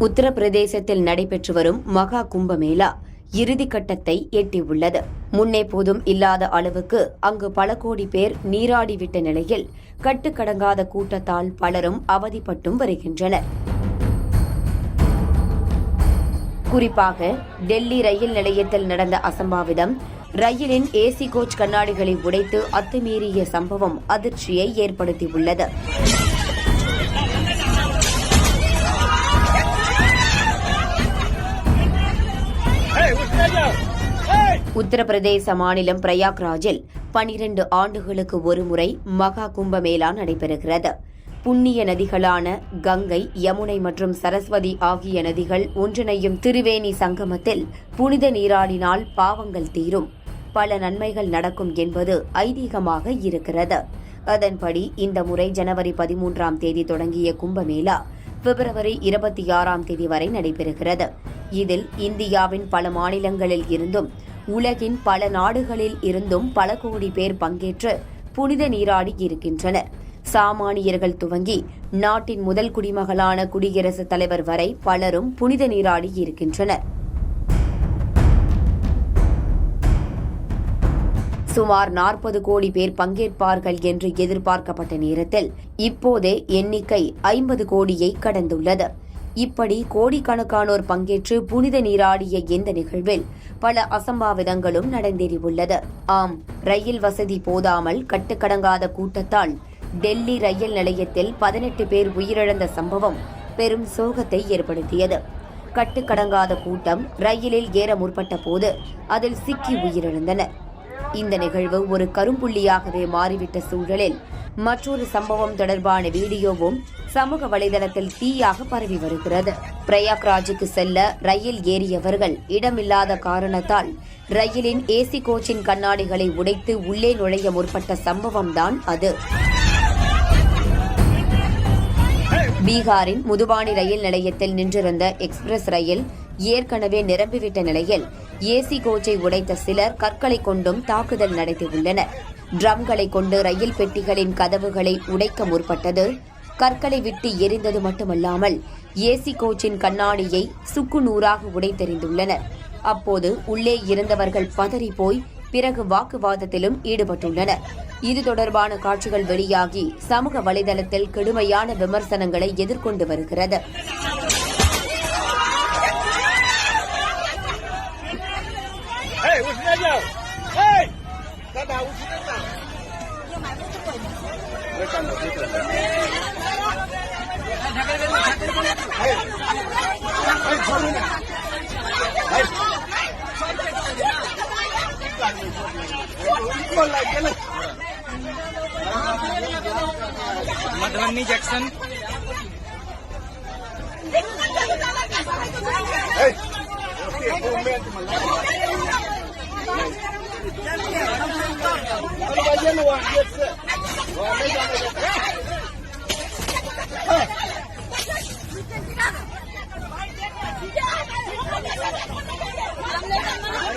உத்தரப்பிரதேசத்தில் நடைபெற்று வரும் மகா கும்பமேளா இறுதிக்கட்டத்தை எட்டியுள்ளது. முன்னெப்போதும் இல்லாத அளவுக்கு அங்கு பல கோடி பேர் நீராடிவிட்ட நிலையில் கட்டுக்கடங்காத கூட்டத்தால் பலரும் அவதிப்பட்டும் வருகின்றனர். குறிப்பாக டெல்லி ரயில் நிலையத்தில் நடந்த அசம்பாவிதம், ரயிலின் ஏசி கோச் கண்ணாடிகளை உடைத்து அத்துமீறிய சம்பவம் அதிர்ச்சியை ஏற்படுத்தியுள்ளது. உத்தரப்பிரதேச மாநிலம் பிரயாக்ராஜில் 12 ஆண்டுகளுக்கு ஒருமுறை மகா கும்பமேளா நடைபெறுகிறது. புண்ணிய நதிகளான கங்கை, யமுனை மற்றும் சரஸ்வதி ஆகிய நதிகள் ஒன்றிணையும் திரிவேணி சங்கமத்தில் புனித நீராடினால் பாவங்கள் தீரும், பல நன்மைகள் நடக்கும் என்பது ஐதீகமாக இருக்கிறது. அதன்படி இந்த முறை ஜனவரி 13ஆம் தேதி தொடங்கிய கும்பமேளா பிப்ரவரி 26ஆம் தேதி வரை நடைபெறுகிறது. இதில் இந்தியாவின் பல மாநிலங்களில் இருந்தும் உலகின் பல நாடுகளில் இருந்தும் பல கோடி பேர் பங்கேற்று புனித நீராடி இருக்கின்றனர். சாமானியர்கள் துவங்கி நாட்டின் முதல் குடிமகளான குடியரசுத் தலைவர் வரை பலரும் புனித நீராடி இருக்கின்றனர். சுமார் 40 கோடி பேர் பங்கேற்பார்கள் என்று எதிர்பார்க்கப்பட்ட நேரத்தில் இப்போதே எண்ணிக்கை 50 கோடியை கடந்துள்ளது. இப்படி கோடிக்கணக்கானோர் பங்கேற்று புனித நீராடிய இந்த நிகழ்வில் பல அசம்பாவிதங்களும் நடந்தேறியுள்ளது. ஆம், ரயில் வசதி போதாமல் கட்டுக்கடங்காத கூட்டத்தால் டெல்லி ரயில் நிலையத்தில் 18 பேர் உயிரிழந்த சம்பவம் பெரும் சோகத்தை ஏற்படுத்தியது. கட்டுக்கடங்காத கூட்டம் ரயிலில் ஏற முற்பட்ட போது அதில் சிக்கி உயிரிழந்தனர். இந்த நிகழ்வு ஒரு கரும்புள்ளியாகவே மாறிவிட்ட சூழலில் மற்றொரு சம்பவம் தொடர்பான வீடியோவும் சமூக வலைதளத்தில் தீயாக பரவி வருகிறது. பிரயாக்ராஜுக்கு செல்ல ரயில் ஏறியவர்கள் இடமில்லாத காரணத்தால் ரயிலின் ஏசி கோச்சின் கண்ணாடிகளை உடைத்து உள்ளே நுழைய முற்பட்ட சம்பவம்தான் அது. பீகாரின் முதுபானி ரயில் நிலையத்தில் நின்றிருந்த எக்ஸ்பிரஸ் ரயில் ஏற்கனவே நிரம்பிவிட்ட நிலையில் ஏசி கோச்சை உடைத்த சிலர் கற்களை கொண்டும் தாக்குதல் நடத்தியுள்ளனர். ட்ரம்களை கொண்டு ரயில் பெட்டிகளின் கதவுகளை உடைக்க முற்பட்டது. கற்களை விட்டு எரிந்தது மட்டுமல்லாமல் ஏசி கோச்சின் கண்ணாடியை சுக்குநூறாக உடைத்தெறிந்துள்ளனர். அப்போது உள்ளே இருந்தவர்கள் பதறிப்போய் பிறகு வாக்குவாதத்திலும் ஈடுபட்டுள்ளனர். இது தொடர்பான காட்சிகள் வெளியாகி சமூக வலைதளத்தில் கடுமையான விமர்சனங்களை எதிர்கொண்டு வருகிறது. मधुबनी जंक्शन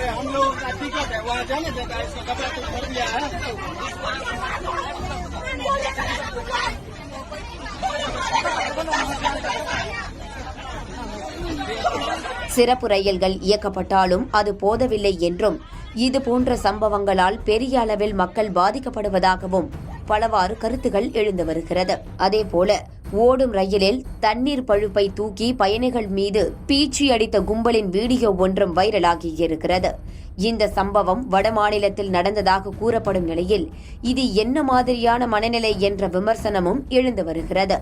हम लोग का टिकट है, वहाँ जाने देता है, इसका कपड़ा तो कर दिया है। சிறப்பு ரயில்கள் இயக்கப்பட்டாலும் அது போதவில்லை என்றும், இதுபோன்ற சம்பவங்களால் பெரிய அளவில் மக்கள் பாதிக்கப்படுவதாகவும் பலவாறு கருத்துகள் எழுந்து வருகிறது. அதேபோல ஓடும் ரயிலில் தண்ணீர் பழுப்பை தூக்கி பயணிகள் மீது பீச்சி அடித்த கும்பலின் வீடியோ ஒன்றும் வைரலாகியிருக்கிறது. இந்த சம்பவம் வடமாநிலத்தில் நடந்ததாக கூறப்படும் நிலையில் இது என்ன மாதிரியான மனநிலை என்ற விமர்சனமும் எழுந்து வருகிறது.